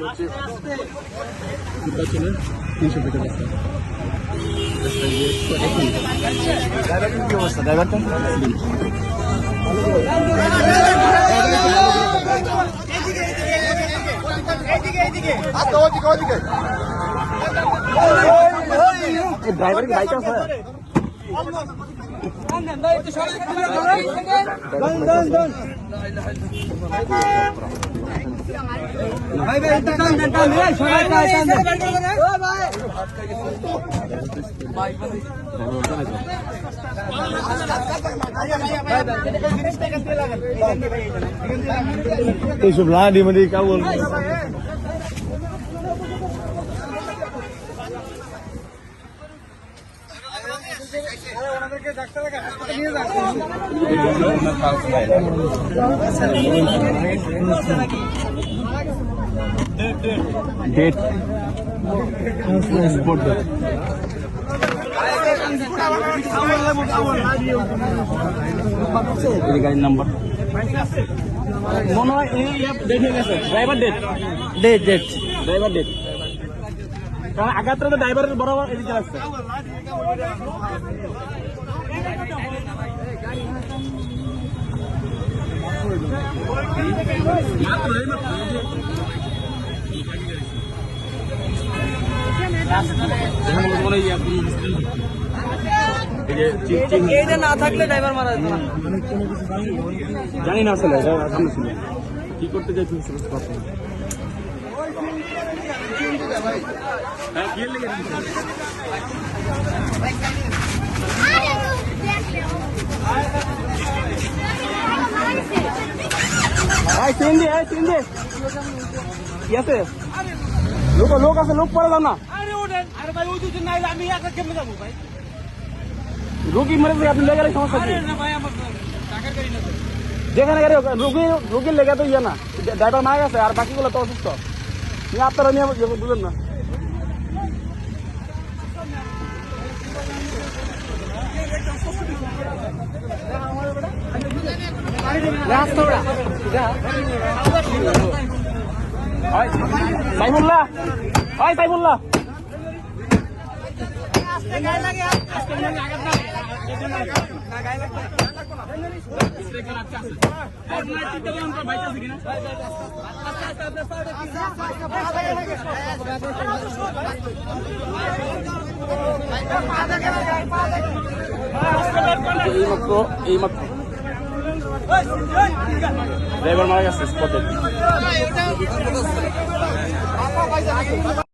কি অবস্থা ড্রাইভারটা? ড্রাইভার কি বাইক আছে? এইসব লাডি মানে কেমন डेट स्पोर्ट গাড়ির নাম্বার মনে হয় ডেট হয়ে গেছে ড্রাইভার ডেট ড্রাইভার ডেট কারণ আগাত্রা তো ড্রাইভারের বরাবর এদিকে আসছে না থাকলে ড্রাইভার মারা যেত জানি না আসলে সামনে ছিল কি করতে যাই তুমি কি আছে লোক আছে লোক পরে যাও না রুগী মেরে আপনি লেগে সমস্যা যেখানে গাড়ি রুগীর লেগে তো ইয়ে না ড্রাইভার মারা গেছে আর বাকিগুলো তো অসুস্থ আপনারা নিয়ে বুঝলেন না সাইফুল্লাহ সাইফুল্লাহ এই মাত্র ড্রাইভার মারা গেছে স্পটে